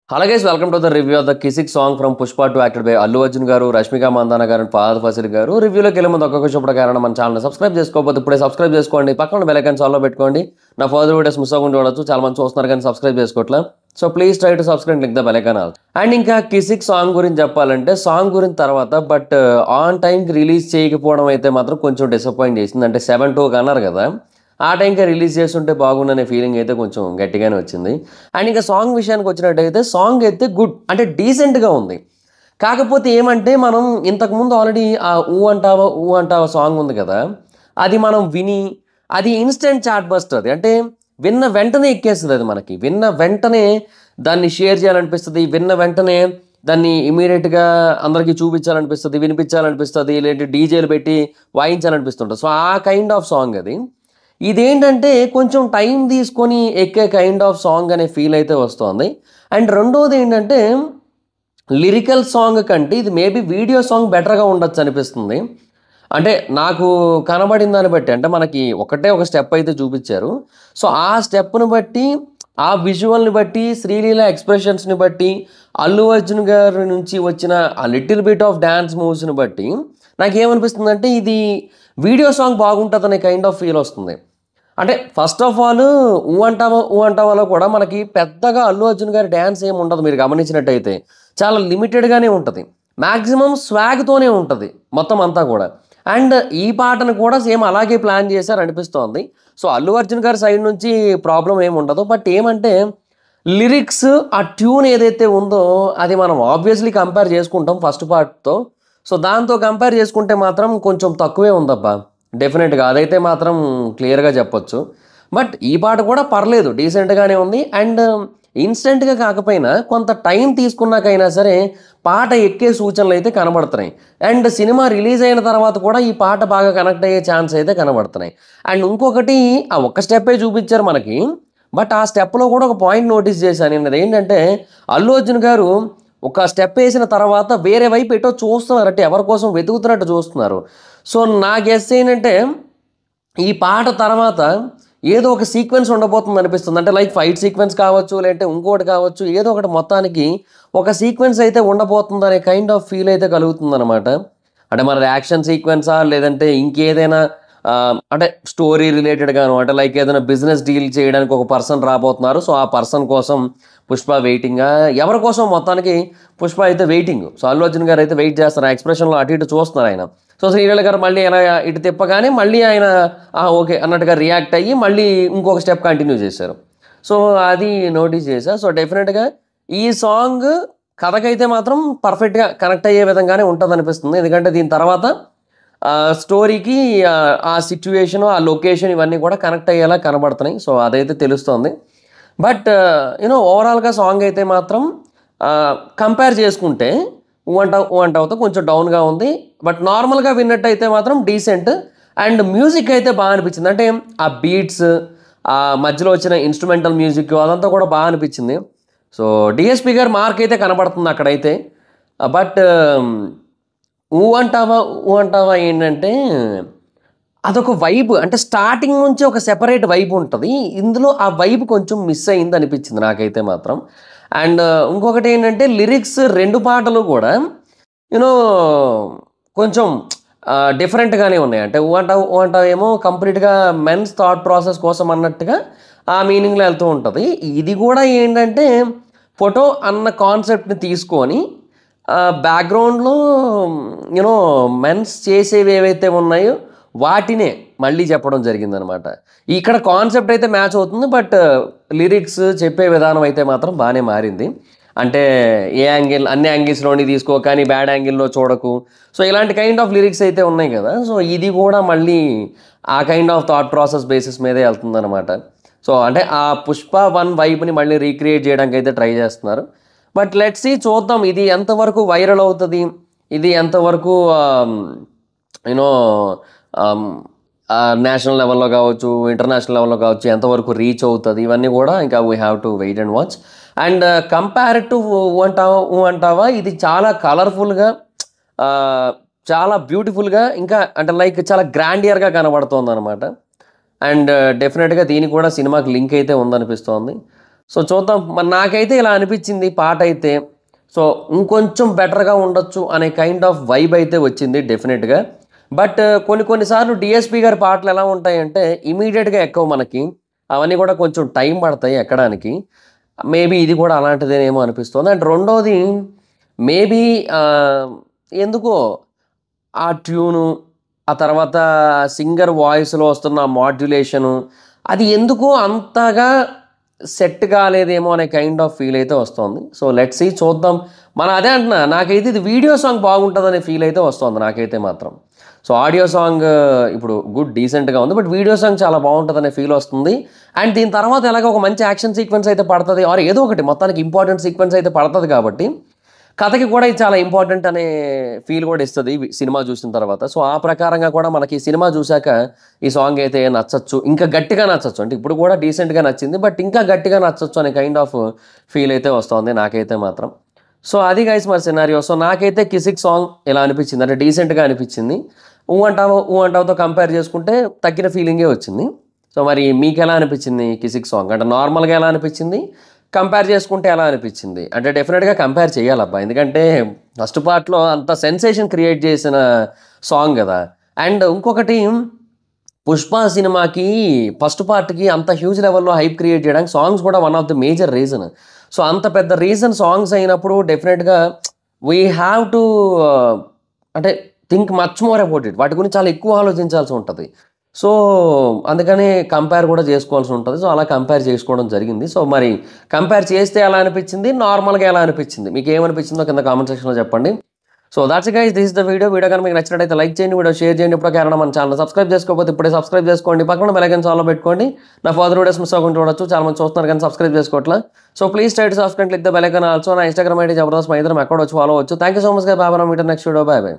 Hello guys, welcome to the review of the Kisik song from Pushpa 2 acted by Allu Arjun garu, Rashmika Mandana garu and Fahad Fasili garu. రివ్యూలోకి వెళ్ళే ముందు ఒక్కొక్క చూపడగారణ మన channel subscribe చేసుకోకపోతే ఇప్పుడే subscribe చేసుకోండి. పక్కన bell icon ఆల్లో పెట్టుకోండి. నా ఫర్దర్ వీడియోస్ మిస్ అవ్వకుండా చూడొచ్చు. చాలా మంది చూస్తున్నారు కానీ సబ్స్క్రైబ్ చేసుకోవట్లే. So please try to subscribe click the bell icon all. And ఇంకా కిసిక్ సాంగ్ గురించి చెప్పాలంటే సాంగ్ గురించి తర్వాత బట్ ఆన్ టైంకి రిలీజ్ చేయకపోవడం అయితే మాత్రం కొంచెం డిసప్పాయింట్ చేసింది. అంటే 7-2 అన్నారు కదా, ఆ టైంకి రిలీజ్ చేస్తుంటే బాగుందనే ఫీలింగ్ అయితే కొంచెం గట్టిగానే వచ్చింది. అండ్ ఇంకా సాంగ్ విషయానికి వచ్చినట్టయితే సాంగ్ అయితే గుడ్, అంటే డీసెంట్గా ఉంది. కాకపోతే ఏమంటే మనం ఇంతకుముందు ఆల్రెడీ ఆ ఊ అంటావా సాంగ్ ఉంది కదా, అది మనం విని అది ఇన్స్టెంట్ చాట్ బస్ట్. అది అంటే విన్న వెంటనే ఎక్కేస్తుంది. అది మనకి విన్న వెంటనే దాన్ని షేర్ చేయాలనిపిస్తుంది, విన్న వెంటనే దాన్ని ఇమీడియట్గా అందరికీ చూపించాలనిపిస్తుంది, వినిపించాలనిపిస్తుంది, లేదంటే డీజేలు పెట్టి వాయించాలనిపిస్తుంటుంది. సో ఆ కైండ్ ఆఫ్ సాంగ్ అది. ఇదేంటంటే కొంచెం టైం తీసుకొని ఎక్కే కైండ్ ఆఫ్ సాంగ్ అనే ఫీల్ అయితే వస్తుంది. అండ్ రెండోది ఏంటంటే లిరికల్ సాంగ్ కంటే ఇది మేబీ వీడియో సాంగ్ బెటర్గా ఉండొచ్చు అనిపిస్తుంది. అంటే నాకు కనబడిన దాన్ని బట్టి, అంటే మనకి ఒకటే ఒక స్టెప్ అయితే చూపించారు. సో ఆ స్టెప్ను బట్టి, ఆ విజువల్ని బట్టి, శ్రీలీల ఎక్స్ప్రెషన్స్ని బట్టి, అల్లు అర్జున్ గారి నుంచి వచ్చిన ఆ లిటిల్ బిట్ ఆఫ్ డ్యాన్స్ మూవ్స్ని బట్టి నాకేమనిపిస్తుందంటే ఇది వీడియో సాంగ్ బాగుంటుందనే కైండ్ ఆఫ్ ఫీల్ వస్తుంది. అంటే ఫస్ట్ ఆఫ్ ఆల్ ఊ అంటావాలో కూడా మనకి పెద్దగా అల్లు అర్జున్ గారి డ్యాన్స్ ఏమి ఉండదు. మీరు గమనించినట్టయితే చాలా లిమిటెడ్గానే ఉంటుంది. మ్యాక్సిమం స్వాగ్తోనే ఉంటుంది మొత్తం అంతా కూడా. అండ్ ఈ పాటను కూడా సేమ్ అలాగే ప్లాన్ చేశారు అనిపిస్తోంది. సో అల్లు అర్జున్ గారి సైడ్ నుంచి ప్రాబ్లం ఏమి ఉండదు. బట్ ఏమంటే లిరిక్స్, ఆ ట్యూన్ ఏదైతే ఉందో అది మనం ఆబ్వియస్లీ కంపేర్ చేసుకుంటాం ఫస్ట్ పార్ట్తో. సో దాంతో కంపేర్ చేసుకుంటే మాత్రం కొంచెం తక్కువే ఉందబ్బా, డెఫినెట్గా అదైతే మాత్రం క్లియర్గా చెప్పొచ్చు. బట్ ఈ పాట కూడా పర్లేదు, డీసెంట్గానే ఉంది. అండ్ ఇన్స్టెంట్గా కాకపోయినా కొంత టైం తీసుకున్నాకైనా సరే పాట ఎక్కే సూచనలు అయితే కనబడుతున్నాయి. అండ్ సినిమా రిలీజ్ అయిన తర్వాత కూడా ఈ పాట బాగా కనెక్ట్ అయ్యే ఛాన్స్ అయితే కనబడుతున్నాయి. అండ్ ఇంకొకటి, ఆ ఒక్క స్టెప్పే చూపించారు మనకి, బట్ ఆ స్టెప్లో కూడా ఒక పాయింట్ నోటీస్ చేశాను నేను. అదేంటంటే అల్లు అర్జున్ గారు ఒక స్టెప్ వేసిన తర్వాత వేరే వైపు ఎటో చూస్తున్నారు, అంటే ఎవరి కోసం వెతుకుతున్నట్టు చూస్తున్నారు. సో నా గెస్ ఏంటంటే ఈ పాట తర్వాత ఏదో ఒక సీక్వెన్స్ ఉండబోతుంది అనిపిస్తుంది. అంటే లైక్ ఫైట్ సీక్వెన్స్ కావచ్చు, లేదంటే ఇంకోటి కావచ్చు, ఏదో ఒకటి మొత్తానికి ఒక సీక్వెన్స్ అయితే ఉండబోతుంది అనే కైండ్ ఆఫ్ ఫీల్ అయితే కలుగుతుంది అనమాట. అంటే మన యాక్షన్ సీక్వెన్సా, లేదంటే ఇంకేదైనా అంటే స్టోరీ రిలేటెడ్గాను, అంటే లైక్ ఏదైనా బిజినెస్ డీల్ చేయడానికి ఒక పర్సన్ రాబోతున్నారు. సో ఆ పర్సన్ కోసం పుష్ప వెయిటింగా, ఎవరి కోసం మొత్తానికి పుష్ప అయితే వెయిటింగ్. సో అల్లు అర్జున్ గారు అయితే వెయిట్ చేస్తారు, ఆ ఎక్స్ప్రెషన్లో అటు ఇటు చూస్తున్నారు ఆయన. సో శ్రీలీల గారు మళ్ళీ ఎలా ఇటు తిప్పగానే మళ్ళీ ఆయన ఓకే అన్నట్టుగా రియాక్ట్ అయ్యి మళ్ళీ ఇంకొక స్టెప్ కంటిన్యూ చేశారు. సో అది నోటీస్ చేశా. సో డెఫినెట్గా ఈ సాంగ్ కథకైతే మాత్రం పర్ఫెక్ట్గా కనెక్ట్ అయ్యే విధంగానే ఉంటుంది అనిపిస్తుంది. ఎందుకంటే దీని తర్వాత స్టోరీకి ఆ సిచ్యువేషన్, ఆ లొకేషన్ ఇవన్నీ కూడా కనెక్ట్ అయ్యేలా కనబడుతున్నాయి. సో అదైతే తెలుస్తోంది. బట్ ఓవరాల్గా సాంగ్ అయితే మాత్రం కంపేర్ చేసుకుంటే ఊ అంటావుతో కొంచెం డౌన్గా ఉంది. బట్ నార్మల్గా విన్నట్టయితే మాత్రం డీసెంట్. అండ్ మ్యూజిక్ అయితే బాగా అనిపించింది. అంటే ఆ బీట్స్, ఆ మధ్యలో వచ్చిన ఇన్స్ట్రుమెంటల్ మ్యూజిక్ అదంతా కూడా బాగా అనిపించింది. సో డిఎస్పి గారు మార్క్ అయితే కనబడుతుంది అక్కడైతే. బట్ ఊ అంటావా ఏంటంటే అదొక వైబ్, అంటే స్టార్టింగ్ నుంచి ఒక సెపరేట్ వైబ్ ఉంటుంది. ఇందులో ఆ వైబ్ కొంచెం మిస్ అయింది అనిపించింది నాకైతే మాత్రం. అండ్ ఇంకొకటి ఏంటంటే లిరిక్స్, రెండు పాటలు కూడా యూనో కొంచెం డిఫరెంట్గానే ఉన్నాయి. అంటే ఊ అంటావు ఏమో కంప్లీట్గా మెన్స్ థాట్ ప్రాసెస్ కోసం అన్నట్టుగా ఆ మీనింగ్లో వెళ్తూ ఉంటుంది. ఇది కూడా ఏంటంటే ఫోటో అన్న కాన్సెప్ట్ని తీసుకొని బ్యాక్గ్రౌండ్లో మెన్స్ చేసేవి ఏవైతే ఉన్నాయో వాటినే మళ్ళీ చెప్పడం జరిగిందనమాట. ఇక్కడ కాన్సెప్ట్ అయితే మ్యాచ్ అవుతుంది, బట్ లిరిక్స్ చెప్పే విధానం అయితే మాత్రం బాగానే మారింది. అంటే ఏ యాంగిల్, అన్ని యాంగిల్స్లోని తీసుకో కానీ బ్యాడ్ యాంగిల్లో చూడకు. సో ఇలాంటి కైండ్ ఆఫ్ లిరిక్స్ అయితే ఉన్నాయి కదా. సో ఇది కూడా మళ్ళీ ఆ kind of thought process basis మీదే వెళ్తుందనమాట. సో అంటే ఆ పుష్ప 1 వైబ్ని మళ్ళీ రీక్రియేట్ చేయడానికి అయితే ట్రై చేస్తున్నారు. బట్ లెట్స్ సీ, చూద్దాం ఇది ఎంతవరకు వైరల్ అవుతుంది, ఇది ఎంతవరకు యూనో నేషనల్ లెవెల్లో కావచ్చు, ఇంటర్నేషనల్ లెవెల్లో కావచ్చు, ఎంతవరకు రీచ్ అవుతుంది, ఇవన్నీ కూడా ఇంకా we have to wait and watch. And compare to ఊ అంటావా ఇది చాలా కలర్ఫుల్గా, చాలా బ్యూటిఫుల్గా, ఇంకా అంటే లైక్ చాలా గ్రాండియర్గా కనబడుతుంది అనమాట. అండ్ డెఫినెట్గా దీనికి కూడా సినిమాకి లింక్ అయితే ఉందనిపిస్తోంది. సో చూద్దాం. మరి నాకైతే ఇలా అనిపించింది పాట అయితే. సో ఇంకొంచెం బెటర్‌గా ఉండొచ్చు అనే కైండ్ ఆఫ్ వైబ్ అయితే వచ్చింది డెఫినిట్‌గా. బట్ కొన్ని సార్లు డీఎస్‌పీ గారి పాటలు ఎలా ఉంటాయంటే ఇమ్మీడియేట్‌గా ఎక్కవు మనకి. అవన్నీ కూడా కొంచెం టైం పడతాయి ఎక్కడానికి. మేబీ ఇది కూడా అలాంటిదేనేమో అనిపిస్తుంది. అండ్ రెండోది మేబీ ఎందుకో ఆ ట్యూను, ఆ తర్వాత సింగర్ వాయిస్‌లో వస్తున్న మాడ్యులేషను, అది ఎందుకో అంతగా సెట్ కాలేదేమో అనే కైండ్ ఆఫ్ ఫీల్ అయితే వస్తోంది. సో లెట్స్ సీ చూద్దాం. అదే అంటున్నా, నాకైతే ఇది వీడియో సాంగ్ బాగుంటదనే ఫీల్ అయితే వస్తోంది నాకైతే మాత్రం. సో ఆడియో సాంగ్ ఇప్పుడు డీసెంట్‌గా ఉంది. బట్ వీడియో సాంగ్ చాలా బాగుంటదనే ఫీల్ వస్తుంది. అండ్ దీని తర్వాత ఎలాగో ఒక మంచి యాక్షన్ సీక్వెన్స్ అయితే పడతది. ఆర్ ఏదో ఒకటి మొత్తానికి ఇంపార్టెంట్ సీక్వెన్స్ అయితే పడతది కాబట్టి కథకి కూడా ఇది చాలా ఇంపార్టెంట్ అనే ఫీల్ కూడా ఇస్తది సినిమా చూసిన తర్వాత. సో ఆ ప్రకారంగా కూడా మనకి సినిమా చూసాక ఈ సాంగ్ అయితే నచ్చొచ్చు. ఇంకా గట్టిగా నచ్చొచ్చు. అంటే ఇప్పుడు కూడా డీసెంట్‌గా నచ్చింది. బట్ ఇంకా గట్టిగా నచ్చొచ్చు అనే కైండ్ ఆఫ్ ఫీల్ అయితే వస్తోంది నాకైతే మాత్రం. సో అది గైస్ మరి సినారియో. సో నాకైతే 'కిసిక్' సాంగ్ ఎలా అనిపించింది అంటే డీసెంట్‌గా అనిపించింది. 'ఊ అంటావా ఊ అంటావా'తో కంపేర్ చేసుకుంటే తగ్గిన ఫీలింగే వచ్చింది. సో మరి మీకెలా అనిపించింది 'కిసిక్' సాంగ్? అంటే నార్మల్‌గా ఎలా అనిపించింది? కంపేర్ చేసుకుంటే ఎలా అనిపించింది? అంటే డెఫినిట్‌గా కంపేర్ చేయాలబ్బా. ఎందుకంటే ఫస్ట్ పార్ట్‌లో అంత సెన్సేషన్ క్రియేట్ చేసిన సాంగ్ గదా! అండ్ ఇంకొకటి 'పుష్ప' సినిమాకి ఫస్ట్ పార్ట్‌కి అంత హ్యూజ్ లెవెల్‌లో హైప్ క్రియేట్ చేయడానికి సాంగ్స్ కూడా one of the major reason. So అంత పెద్ద రీజన్ సాంగ్స్ అయినప్పుడు డెఫినిట్‌గా వీ హావ్ టు అంటే think much more about it. వాటి గురించి చాలా ఎక్కువ ఆలోచించాల్సి ఉంటది. సో అందుకని కంపేర్ కూడా చేసుకోవాల్సి ఉంటది. సో అలా కంపేర్ చేసుకోవడం జరిగింది. సో మరి కంపేర్ చేస్తే ఎలా అనిపించింది? నార్మల్‌గా ఎలా అనిపించింది? మీకేమనిపించిందో కింద కామెంట్ సెక్షన్‌లో చెప్పండి. So that's it guys. This is the video. Video కనుక మీకు నచ్చినట్లయితే లైక్ చేయండి. వీడియో షేర్ చేయండి. ఇప్పటికే మన ఛానల్ సబ్స్క్రైబ్ చేసుకోకపోతే ఇప్పుడే సబ్స్క్రైబ్ చేసుకోండి. పక్కన బెల్ ఐకాన్ ఆన్‌లో పెట్టుకోండి. నా ఫర్దర్ వీడియోస్ మిస్ అవ్వకుండా చూడొచ్చు. చాలా మంది చూస్తున్నారు కానీ సబ్స్క్రైబ్ చేసుకోవట్లా. So please try to subscribe, click the bell icon also. నా ఇన్‌స్టాగ్రామ్ ఐడీ జబర్దస్త్ మైత్రం అక్కడ వచ్చి ఫాలో అవ్వచ్చు. Thank you so much guys. Bye bye. Meet next video. Bye by.